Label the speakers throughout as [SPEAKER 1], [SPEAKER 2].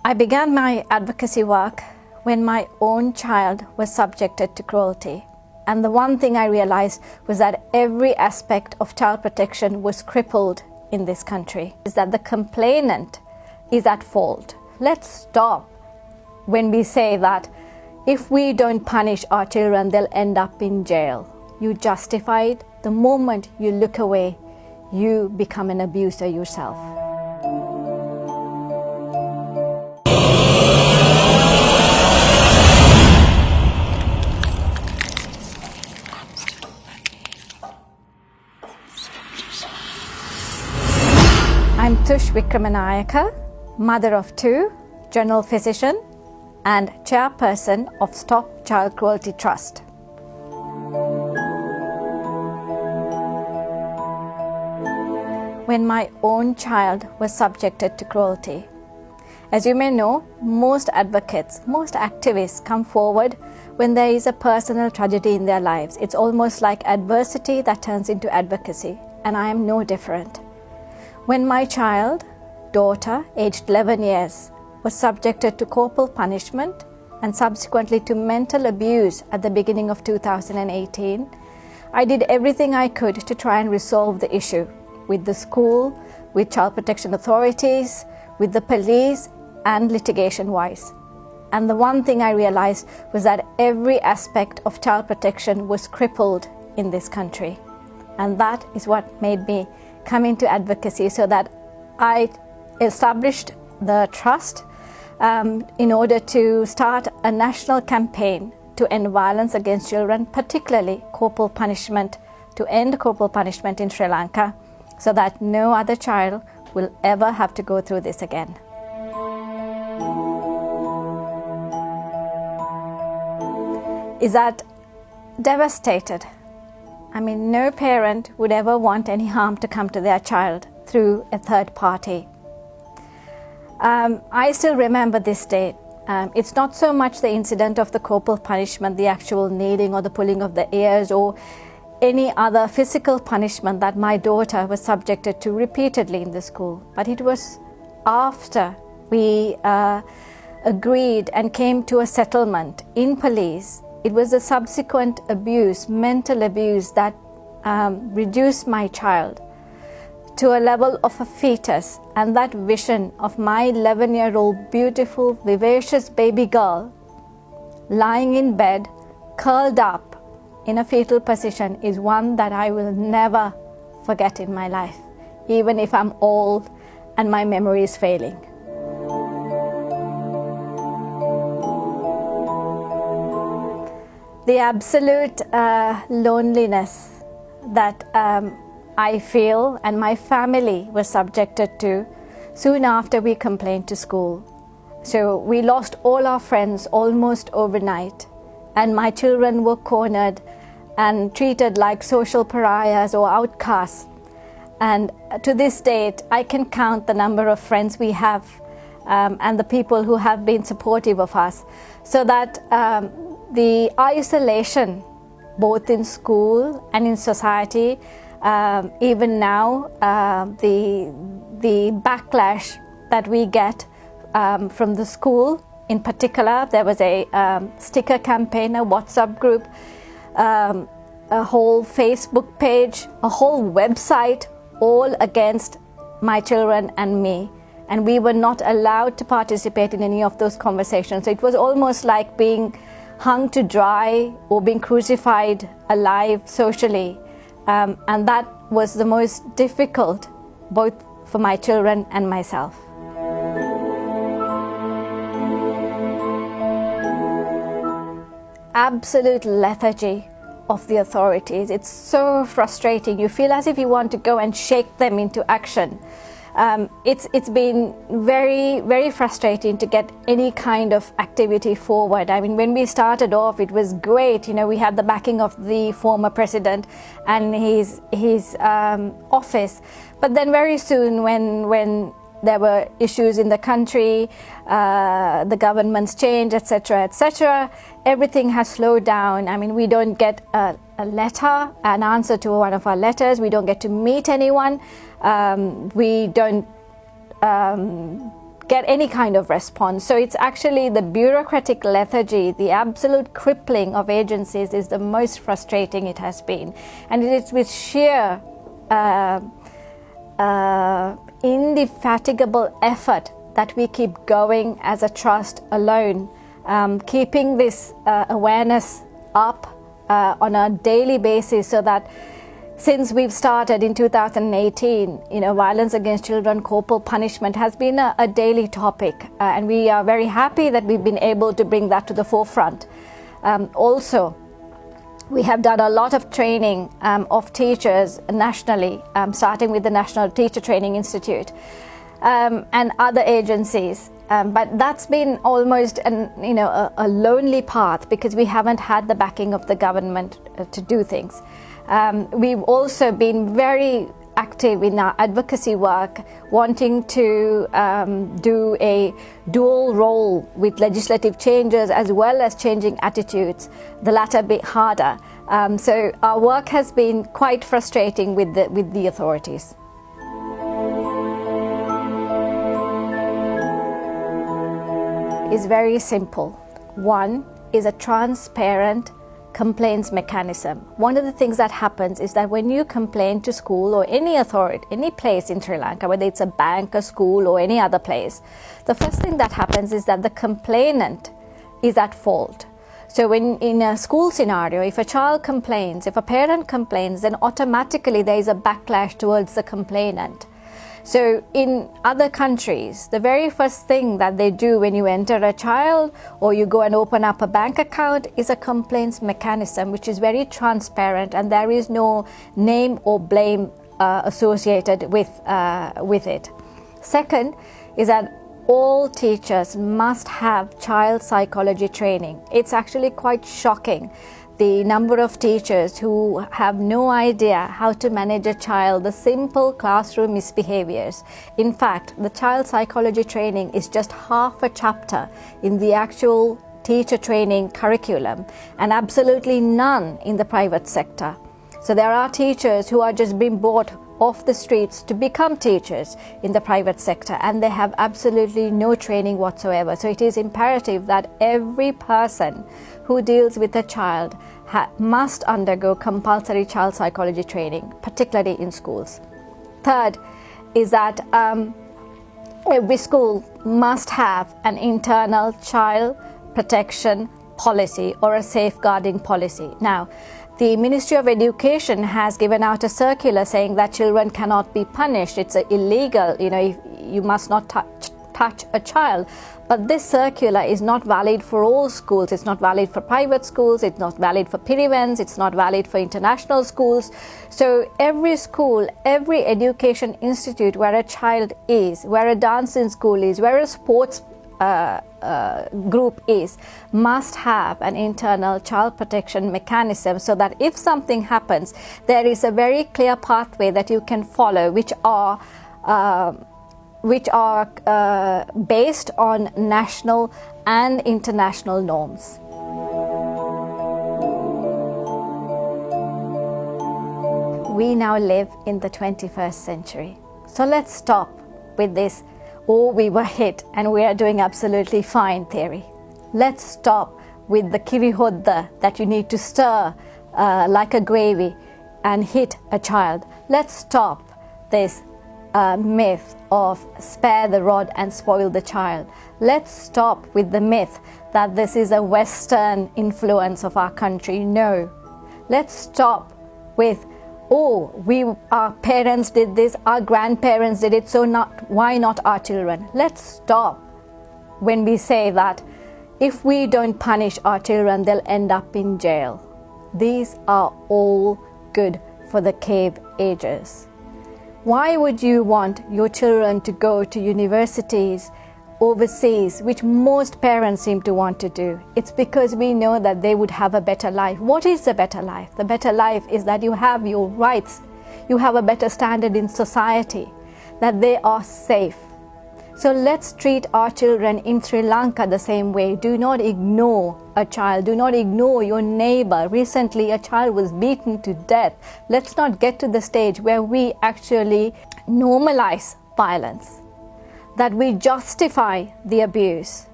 [SPEAKER 1] I began my advocacy work when my own child was subjected to cruelty. And the one thing I realized was that every aspect of child protection was crippled in this country, is that the complainant is at fault. Let's stop when we say that if we don't punish our children, they'll end up in jail. You justify it. The moment you look away, you become an abuser yourself. I'm Tush Wikramanayaka, mother of two, general physician, and chairperson of Stop Child Cruelty Trust. When my own child was subjected to cruelty. As you may know, most advocates, most activists come forward when there is a personal tragedy in their lives. It's almost like adversity that turns into advocacy, and I am no different. When my child, daughter, aged 11 years, was subjected to corporal punishment and subsequently to mental abuse at the beginning of 2018, I did everything I could to try and resolve the issue with the school, with child protection authorities, with the police, and litigation-wise. And the one thing I realized was that every aspect of child protection was crippled in this country. And that is what made me come into advocacy, so that I established the trust in order to start a national campaign to end violence against children, particularly corporal punishment, to end corporal punishment in Sri Lanka, so that no other child will ever have to go through this again. Is that devastated? I mean, no parent would ever want any harm to come to their child through a third party. I still remember this day. It's not so much the incident of the corporal punishment, the actual kneeling or the pulling of the ears or any other physical punishment that my daughter was subjected to repeatedly in the school. But it was after we agreed and came to a settlement in police. It was the subsequent abuse, mental abuse, that reduced my child to a level of a fetus, and that vision of my 11-year-old beautiful, vivacious baby girl lying in bed, curled up in a fetal position, is one that I will never forget in my life, even if I'm old and my memory is failing. The absolute loneliness that I feel and my family was subjected to soon after we complained to school. So we lost all our friends almost overnight, and my children were cornered and treated like social pariahs or outcasts. And to this date, I can count the number of friends we have and the people who have been supportive of us, so that the isolation, both in school and in society, even now, the backlash that we get from the school in particular. There was a sticker campaign, a WhatsApp group, a whole Facebook page, a whole website, all against my children and me. And we were not allowed to participate in any of those conversations. So it was almost like being hung to dry or being crucified alive socially. And that was the most difficult, both for my children and myself. Absolute lethargy of the authorities. It's so frustrating. You feel as if you want to go and shake them into action. It's been very, very frustrating to get any kind of activity forward. I mean, when we started off, it was great. You know, we had the backing of the former president and his office. But then very soon, when there were issues in the country, the government's change, etc., etc., everything has slowed down. I mean, we don't get a letter, an answer to one of our letters. We don't get to meet anyone. We don't get any kind of response. So it's actually the bureaucratic lethargy, the absolute crippling of agencies is the most frustrating it has been. And it is with sheer indefatigable effort that we keep going as a trust alone, keeping this awareness up on a daily basis, so that since we've started in 2018, violence against children, corporal punishment has been a daily topic, and we are very happy that we've been able to bring that to the forefront. Also, we have done a lot of training of teachers nationally, starting with the National Teacher Training Institute and other agencies. But that's been almost a lonely path, because we haven't had the backing of the government to do things. We've also been very active in our advocacy work, wanting to do a dual role with legislative changes as well as changing attitudes, the latter a bit harder. So our work has been quite frustrating with the authorities. It's very simple. One is a transparent complaints mechanism. One of the things that happens is that when you complain to school or any authority, any place in Sri Lanka, whether it's a bank, a school or any other place, the first thing that happens is that the complainant is at fault. So when in a school scenario, if a child complains, if a parent complains, then automatically there is a backlash towards the complainant. So in other countries, the very first thing that they do when you enter a child or you go and open up a bank account is a complaints mechanism, which is very transparent, and there is no name or blame associated with it. Second is that all teachers must have child psychology training. It's actually quite shocking, the number of teachers who have no idea how to manage a child, the simple classroom misbehaviors. In fact, the child psychology training is just half a chapter in the actual teacher training curriculum, and absolutely none in the private sector. So there are teachers who are just being brought off the streets to become teachers in the private sector, and they have absolutely no training whatsoever. So it is imperative that every person who deals with a child must undergo compulsory child psychology training, particularly in schools. Third is that every school must have an internal child protection policy or a safeguarding policy. Now, the Ministry of Education has given out a circular saying that children cannot be punished. It's illegal, you must not touch a child. But this circular is not valid for all schools. It's not valid for private schools. It's not valid for Pirivens. It's not valid for international schools. So every school, every education institute where a child is, where a dancing school is, where a sports group is, must have an internal child protection mechanism, so that if something happens, there is a very clear pathway that you can follow, which are based on national and international norms. We now live in the 21st century. So let's stop with this, oh, we were hit and we are doing absolutely fine theory. Let's stop with the kirihodda that you need to stir like a gravy and hit a child. Let's stop this myth of spare the rod and spoil the child. Let's stop with the myth that this is a Western influence of our country. No. Let's stop with, our parents did this, our grandparents did it, so why not our children? Let's stop when we say that if we don't punish our children, they'll end up in jail. These are all good for the cave ages. Why would you want your children to go to universities overseas, which most parents seem to want to do? It's because we know that they would have a better life. What is the better life? The better life is that you have your rights, you have a better standard in society, that they are safe. So let's treat our children in Sri Lanka the same way. Do not ignore a child. Do not ignore your neighbor. Recently, a child was beaten to death. Let's not get to the stage where we actually normalize violence. that we justify the abuse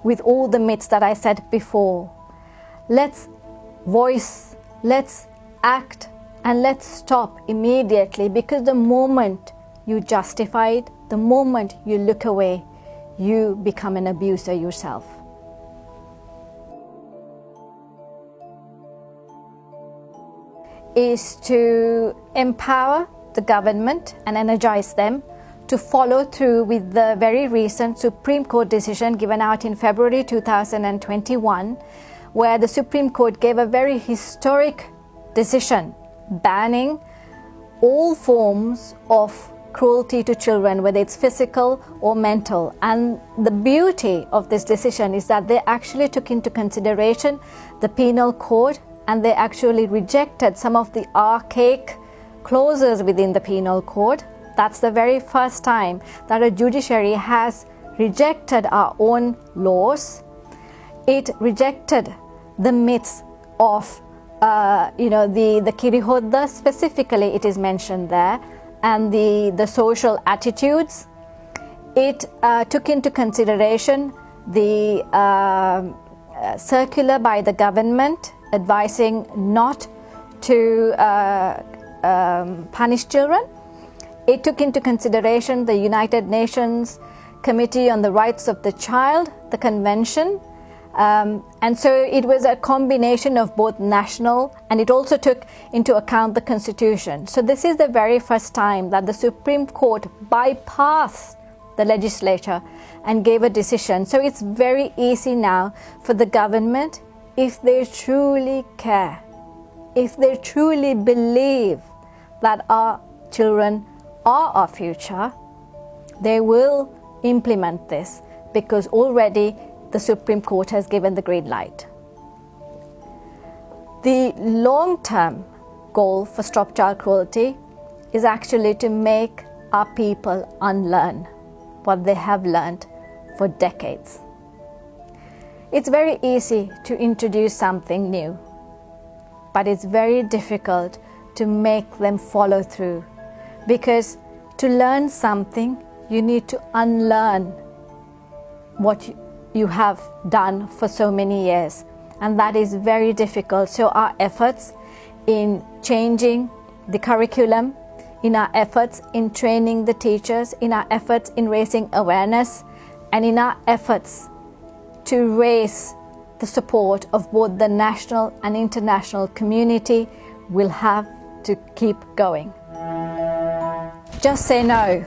[SPEAKER 1] with all the myths that I said before. Let's voice, let's act, and let's stop immediately, because the moment you justify it, the moment you look away, you become an abuser yourself. Is to empower the government and energize them to follow through with the very recent Supreme Court decision given out in February 2021, where the Supreme Court gave a very historic decision banning all forms of cruelty to children, whether it's physical or mental. And the beauty of this decision is that they actually took into consideration the penal code, and they actually rejected some of the archaic clauses within the penal code. That's the very first time that a judiciary has rejected our own laws. It rejected the myths of the kirihodda, specifically it is mentioned there, and the social attitudes. It took into consideration the circular by the government advising not to punish children. It took into consideration the United Nations Committee on the Rights of the Child, the convention. And so it was a combination of both national, and it also took into account the Constitution. So this is the very first time that the Supreme Court bypassed the legislature and gave a decision. So it's very easy now for the government, if they truly care, if they truly believe that our children are our future, they will implement this, because already the Supreme Court has given the green light. The long-term goal for Stop Child Cruelty is actually to make our people unlearn what they have learned for decades. It's very easy to introduce something new, but it's very difficult to make them follow through, because to learn something, you need to unlearn what you have done for so many years, and that is very difficult. So our efforts in changing the curriculum, in our efforts in training the teachers, in our efforts in raising awareness, and in our efforts to raise the support of both the national and international community will have to keep going. Just say no.